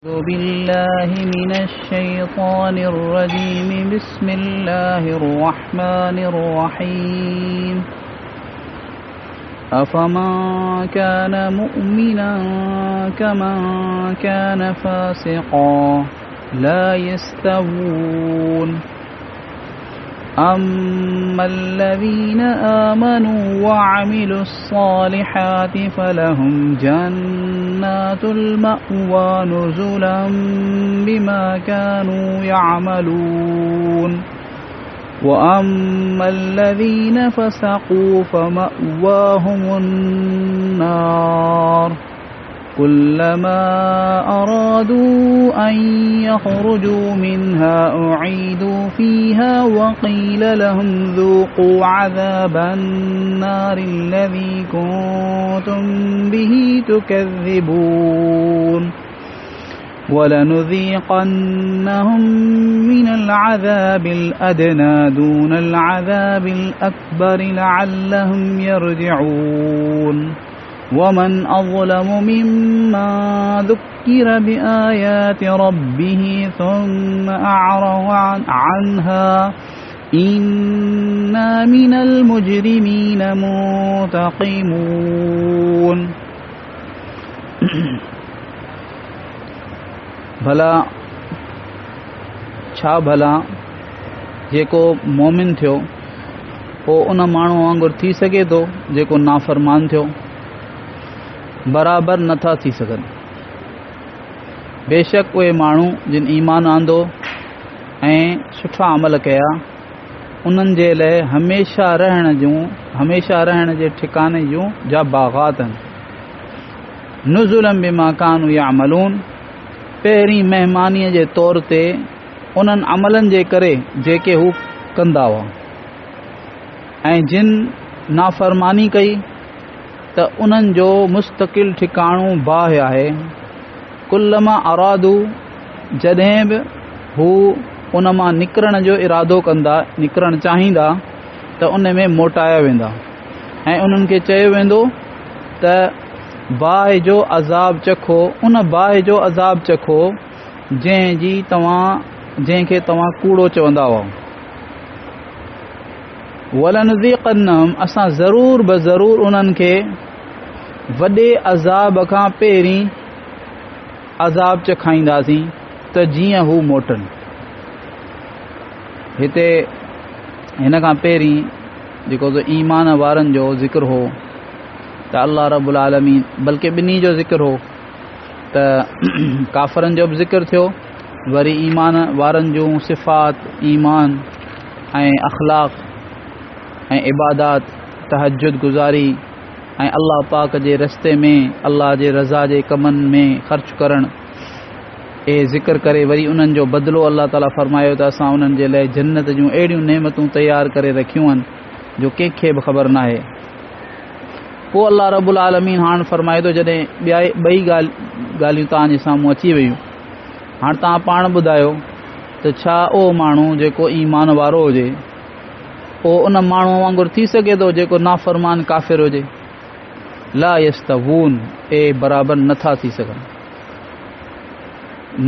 أعوذ بالله من الشيطان الرجيم. بسم الله الرحمن الرحيم. أفمن كان مؤمنا كمن كان فاسقا لا يستوون. أما الذين آمنوا وعملوا الصالحات فلهم جنات المأوى نزلا بما كانوا يعملون. وأما الذين فسقوا فمأواهم النار كلما أرادوا أن يخرجوا منها أعيدوا فيها وقيل لهم ذوقوا عذاب النار الذي كنتم به تكذبون. ولنذيقنهم من العذاب الأدنى دون العذاب الأكبر لعلهم يرجعون. ومن أظلم ممن ذكر بآيات ربه ثم أعرض عنها إنا من المجرمين منتقمون. بھلا چھا بھلا جيڪو مومن ٿيو پو ان ماڻهو وانگر ٿي سگهي ٿو جيڪو نافرمان ٿيو؟ برابر نٿا थी सघनि. बेशक उहे माण्हू जिन ईमान आंदो ऐं सुठा अमल कया उन्हनि जे लाइ हमेशा रहण जे ठिकाने जूं जा बाग़ात आहिनि. नुज़ुलन बिमा कानू यामलून, पहिरीं महिमानीअ जे तौर ते उन्हनि अमलनि जे करे जेके हू कंदा हुआ. ऐं जिन नाफ़रमानी कई त उन्हनि जो मुस्तक़िल ठिकाणो बाहि आहे. कुल्लमा अरादू, जॾहिं बि हू उन मां निकिरण जो इरादो कंदा, निकिरणु चाहींदा त उन में मोटाया वेंदा ऐं उन्हनि खे चयो वेंदो त बाहि जो अज़ाब चखो, उन बाहि जो अज़ाब चखो जंहिंखे तव्हां कूड़ो चवंदा हुआ. वलनुज़ीक़न्नहुम, असां ज़रूर ब ज़रूर उन्हनि खे वॾे अज़ाब खां पहिरीं अज़ाब चखाईंदासीं त जीअं हू मोटनि. हिते हिन खां पहिरीं जेको ईमान वारनि जो ज़िक्र हो त अल्लाह रब्बुल आलमीन, बल्कि ॿिन्ही जो ज़िक्र हो त काफ़रनि जो बि ज़िक्र थियो, वरी ईमान वारनि जूं सिफ़ात, ईमान ऐं अख़लाक़ ऐं इबादात, तहज्जुद गुज़ारी ऐं अल्लाह पाक जे रस्ते में अल्लाह जे रज़ा जे कमनि में ख़र्च करणु, इहे ज़िक्र करे वरी उन्हनि जो बदिलो अल्लाह ताला फ़रमायो त असां उन्हनि जे लाइ जन्नत जूं अहिड़ियूं नेमतूं तयारु करे रखियूं आहिनि जो कंहिंखे बि ख़बर नाहे. पोइ अल्लाह रब्बुल आलमीन हाणे फ़रमाए थो, जॾहिं ॿई ॻाल्हियूं तव्हांजे साम्हूं अची वियूं, हाणे तव्हां पाण ॿुधायो त छा उहो माण्हू जेको ईमान वारो हुजे पोइ उन माण्हू वांगुरु थी सघे थो जेको नाफ़रमान काफ़िर हुजे? ला यस्तवून, बराबर नथा थी सघनि.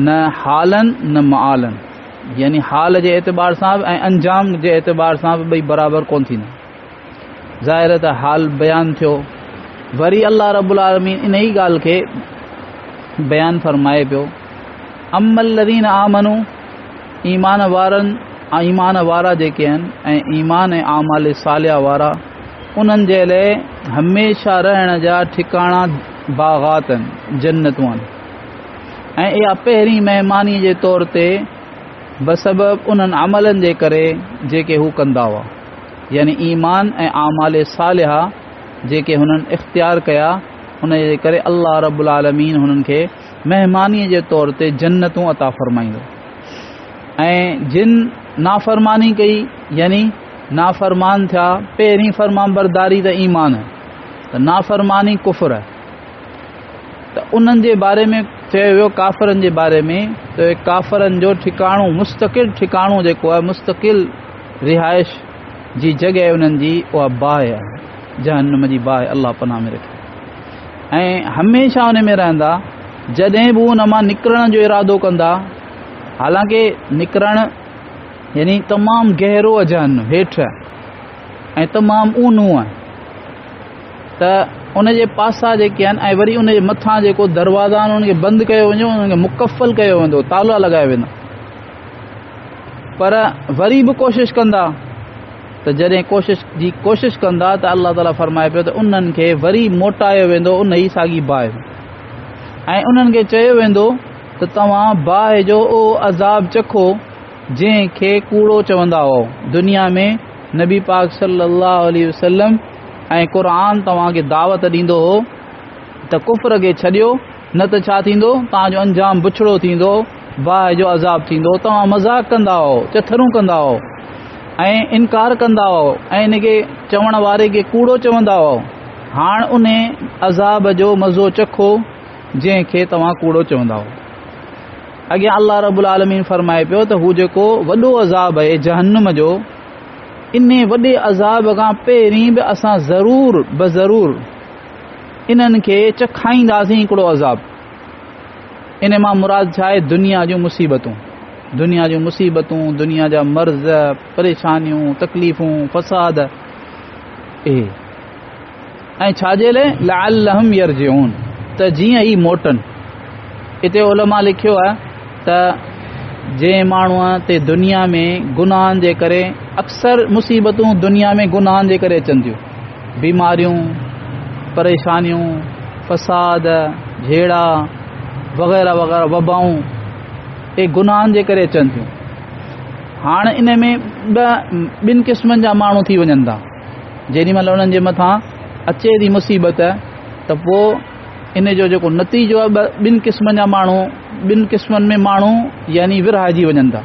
न हालनि न मआलनि, यानी हाल जे एतबार सां बि ऐं अंजाम जे एतबार सां बि ॿई बराबर कोन थींदा. ज़ाहिर त हाल बयानु थियो, वरी अल्लाह रब्बुल आलमीन इन ई ॻाल्हि खे बयानु फ़रमाए पियो. अम्मल लज़ीन आमनू, ईमान वारा जेके आहिनि ऐं ईमान ऐं आमाल सालिहा वारा, उन्हनि जे लाइ हमेशा रहण जा ठिकाणा बाग़ात आहिनि, जन्नतूं आहिनि. ऐं इहा पहिरीं महिमानी जे तौर ते बसबबु उन्हनि अमलनि जे करे जेके हू कंदा हुआ, यानी ईमान ऐं आमाल सालिहा जेके हुननि इख़्तियार कया, उन जे करे अल्लाह रब्बुल आलमीन हुननि खे महिमानीअ जे तौर ते जन्नतूं अता फ़रमाईंदो. ऐं जिन नाफ़रमानी कई, यानी नाफ़रमान थिया, पहिरीं फ़रमाबरदारी त ईमान आहे, त नाफ़रमानी कुफ़्र आहे, त उन्हनि जे बारे में चयो वियो, काफ़रनि जे बारे में त काफ़रनि जो ठिकाणो, मुस्तक़िल ठिकाणो जेको आहे, मुस्तक़िल रिहाइश जी जॻह उन्हनि जी उहा बाहि आहे, जहन्नम जी बाहि, अल्लाह पनाह में रखे. ऐं हमेशह उन में रहंदा, जॾहिं बि उन मां निकिरण जो इरादो कंदा, हालांकि निकिरण यानी तमामु गहरो आहे जहन्नम हेठि ऐं तमामु ऊन्हो आहे, त उनजे पासा जेके आहिनि ऐं वरी उनजे मथां जेको दरवाज़ा आहिनि उनखे बंदि कयो वञो, उनखे मुकफ़ल कयो वेंदो, ताला लॻाया वेंदा। पर वरी बि कोशिशि कंदा, त जॾहिं कोशिशि कंदा त अल्लाह ताला फरमाए पियो त उन्हनि खे वरी मोटायो वेंदो उन ई साॻी बाहि, ऐं उन्हनि खे चयो वेंदो त तव्हां बाहि जो उहो अज़ाब चखो जंहिंखे कूड़ो चवंदा हुओ। दुनिया में नबी पाक सल्लल्लाहु अलैहि वसल्लम ऐं क़ुरान तव्हांखे दावत ॾींदो हो त कुफ्र खे छॾियो, न त छा थींदो, तव्हांजो अंजाम बुछड़ो थींदो, बाहि जो अज़ाब थींदो। तव्हां मज़ाक़ कंदा हुओ, चथरूं कंदा हुओ ऐं इनकार कंदा हुओ ऐं इनखे चवण वारे खे कूड़ो चवंदा हुओ। हाणे उन अज़ाब जो मज़ो चखो जंहिंखे तव्हां कूड़ो चवंदा हुओ। अॻियां अल्लाह रब्बुल आलमीन फरमाए पियो त हू जेको वॾो अज़ाब आहे जहन्नम जो, इन वॾे अज़ाब खां पहिरीं बि असां ज़रूर इन्हनि खे चखाईंदासीं हिकिड़ो अज़ाब। इन मां मुराद छा आहे? दुनिया जूं मुसीबतूं, दुनिया जा मर्ज़, परेशानियूं, तकलीफ़ूं, फसाद, ऐं छाजे लाइ? लअल्लहुम यरजिऊन, त जीअं ई मोटन। हिते उलमा लिखियो आहे त जंहिं माण्हूअ ते दुनिया में गुनाहनि जे करे, अक्सर मुसीबतूं दुनिया में गुनाहनि जे करे अचनि थियूं, बीमारियूं, परेशानियूं, फसाद, झेड़ा वग़ैरह वग़ैरह, वबाऊं, ये गुनाहनि जे करे अचनि थियूं। हाणे इन में ॿिनि क़िस्मनि जा माण्हू थी वञनि था। जेॾीमहिल उन्हनि जे मथां अचे थी मुसीबत त पोइ इन जो जेको नतीजो आहे ॿिनि क़िस्मनि जा माण्हू, ॿिनि क़िस्मनि में माण्हू यानी विरहाइजी वञनि था।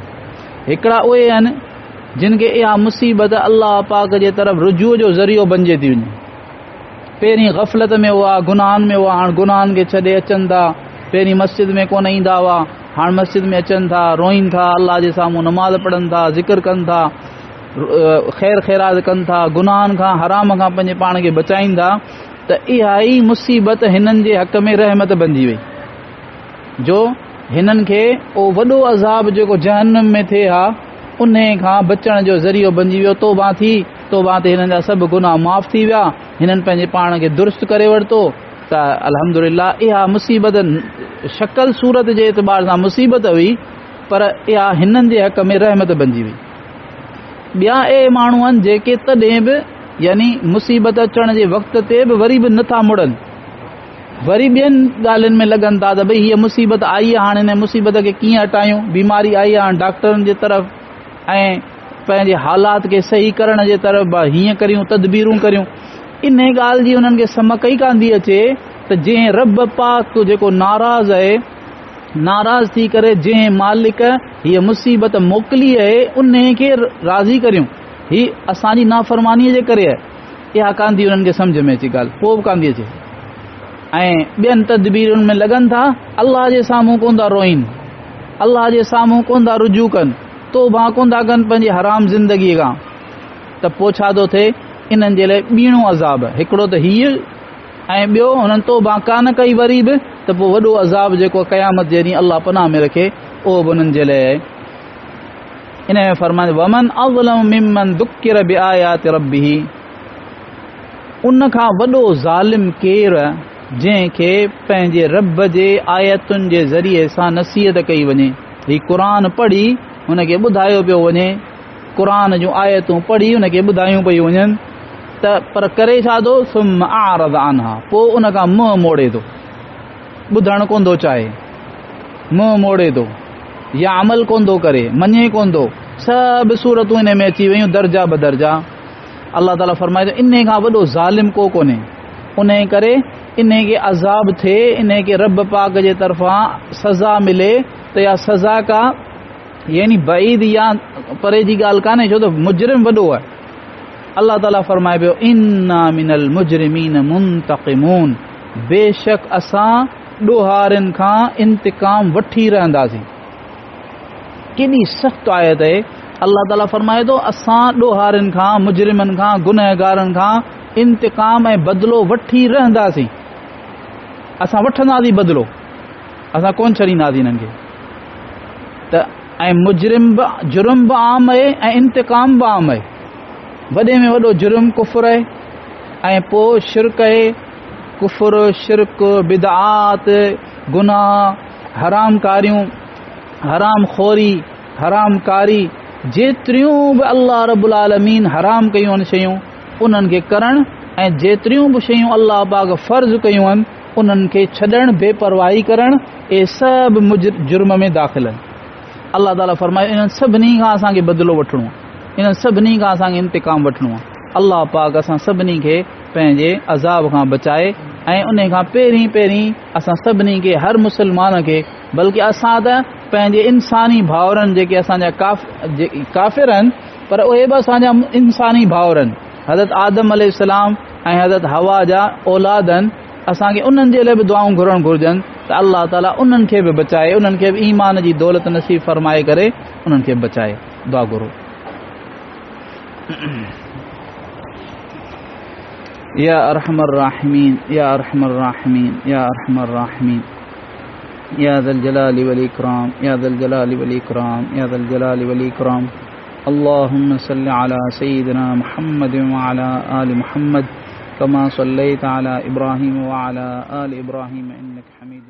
हिकिड़ा उहे आहिनि जिन खे इहा मुसीबत अल्लाह पाक जे तरफ़ रुजूअ जो ज़रियो बणिजे थी वञे। पहिरीं ग़फ़लत में हुआ, गुनाहनि में हुआ, हाणे गुनाहनि खे छॾे अचनि था। पहिरीं मस्जिद में कोन ईंदा हुआ, हाणे मस्जिद में अचनि था, रोइनि था, अल्लाह जे साम्हूं नमाज़ पढ़नि था, ज़िक्र कनि था, ख़ैर ख़ैरात कनि था, गुनाहनि खां, हराम खां पंहिंजे पाण खे बचाइनि था। त इहा ई मुसीबत हिननि जे हक़ में रहमत बणिजी वई, जो हिननि खे उहो वॾो अज़ाब जेको जहन्नम में थिए हा उन खां बचण जो ज़रियो बणिजी वियो। तौबा थी, तौबा ते हिननि जा सभु गुनाह माफ़ थी विया, हिननि पंहिंजे पाण खे दुरुस्त करे वरितो। त अल्हम्दुलिल्लाह इहा मुसीबत शक्ल सूरत जे एतबार सां मुसीबत हुई, पर इहा हिननि जे हक़ में रहमत बणिजी वई। ॿिया माण्हू आहिनि जेके तॾहिं बि यानी मुसीबत अचण जे वक़्त ते बि वरी बि नथा मुड़नि, वरी ॿियनि ॻाल्हियुनि में लॻनि था त भई हीअ मुसीबत आई आहे, हाणे हिन मुसीबत खे कीअं हटायूं। बीमारी आई आहे, हाणे डॉक्टरनि जे तरफ़ ऐं पंहिंजे हालात खे सही करण जे तरफ़ हीअं करियूं, तदबीरूं करियूं। इन ॻाल्हि जी उन्हनि खे समझ ई कान थी अचे त जंहिं रब पाक जेको नाराज़ आहे, नाराज़ थी करे जंहिं मालिक हीअ मुसीबत मोकिली आहे उन खे राज़ी करियूं, ही असांजी नाफ़रमानीअ जे करे आहे। इहा कान थी उन्हनि खे सम्झ में अचे ॻाल्हि, पोइ बि कान थी अचे। ऐं ॿियनि तदबीरुनि में लॻनि था, अल्लाह जे साम्हूं कोन था रोइनि, अल्लाह जे साम्हूं कोन था रुजू कनि, तौबा कोन था कनि पंहिंजी हराम ज़िंदगीअ खां। त पोइ छा थो थिए? इन्हनि जे लाइ ॿीणो अज़ाब, हिकिड़ो त हीअ ऐं ॿियो हुननि तौबा कान कई वरी बि त पोइ वॾो अज़ाब जेको क़यामत जे ॾींहुं अल्लाह पनाह में रखे उहो बि उन्हनि जे लाइ आहे। इन में फरमाए वमन अज़लम मिमन दुक्किर बिआयाति रब्बिही, उन खां वॾो ज़ालिम केरु जंहिंखे पंहिंजे रब जे आयतुनि जे ज़रिए सां नसीहत कई वञे। हीउ क़ुरान पढ़ी हुनखे ॿुधायो पियो वञे, क़ुरान जूं आयतूं पढ़ी हुनखे ॿुधायूं पियूं वञनि, त पर करे छा थो? सुम आरद आनहा, पोइ उन खां मुंहुं मोड़े थो, ॿुधणु कोन थो चाहे, मुंहुं मोड़े थो या अमल कोन थो करे, मञे कोन थो। सभु सूरतूं इन में अची वियूं दर्जा बदर्जा। अल्लाह ताला फरमाए थो इन खां वॾो ज़ालिम को कोन्हे। उन करे इन खे अज़ाब थिए, इन खे रब पाक जे तरफ़ां सज़ा मिले त या सज़ा का यानी बईद या परे जी ॻाल्हि कान्हे, छो त मुजरिम वॾो आहे। अल्लाह ताला फरमाए पियो इन्ना मिनल मुजरिमीन मुंतक़िमून, बेशक असां ॾोहारिन खां इंतकाम वठी रहंदासीं। केॾी सख़्त आयत आहे। अल्लाह ताला फरमाए थो असां ॾोहारिन खां, मुजरिमनि खां, गुनहगारनि खां इंतकाम ऐं बदिलो वठी रहंदासीं। असां वठंदासीं बदिलो, असां कोन छॾींदासीं हिननि खे। त ऐं मुजरिम बि जुर्म बि आम आहे ऐं इंतिकाम बि आम आहे। वॾे में वॾो जुर्म कुफ़ुर आहे ऐं पोइ शिरक आहे। कुफ़ुर, शिरक, बिदआत, गुनाह, हराम कारियूं, हराम खोरी, हराम कारी, जेतिरियूं बि अल्लाह रब्बुल आलमीन हराम कयूं आहिनि शयूं उन्हनि खे करणु ऐं जेतिरियूं बि शयूं अल्लाह पाक फ़र्ज़ कयूं आहिनि उन्हनि खे छॾणु, बेपरवाही करणु, इहे सभु जुर्म में दाख़िल आहिनि। अल्लाह ताला फरमाए इन्हनि सभिनी खां असांखे बदिलो वठिणो आहे, इन्हनि सभिनी खां असांखे इंतिकाम वठिणो आहे। अल्लाह पाक असां सभिनी खे पंहिंजे अज़ाब खां बचाए ऐं उन खां पहिरीं असां सभिनी खे, हर मुस्लमान खे, बल्कि असां त पंहिंजे इंसानी भाउरनि जेके असांजा काफ़िर आहिनि पर उहे बि असांजा इंसानी भाउर आहिनि, हज़रत आदम अलैहिस्सलाम ऐं हज़रत हवा जा औलाद आहिनि, असांखे उन्हनि जे लाइ बि दुआऊं घुरणु घुरिजनि त अल्लाह ताला उन्हनि खे बि बचाए, उन्हनि खे बि ईमान जी दौलत नसीब फरमाए करे उन्हनि खे बचाए। दुआ घुरो। या अरहमर राहिमीन, या अरहमर राहिमीन, या अरहमर राहिमीन, या ज़ल जलाली वल इकराम, या ज़ल जलाली वल इकराम, या ज़ल जलाली वल इकराम। अल्लाहुम्मा सल्लि अला सय्यिदिना मुहम्मद व अला आलि मुहम्मद कमा सल्लैता अला इब्राहीम व अला आलि इब्राहीम इन्नका हमीद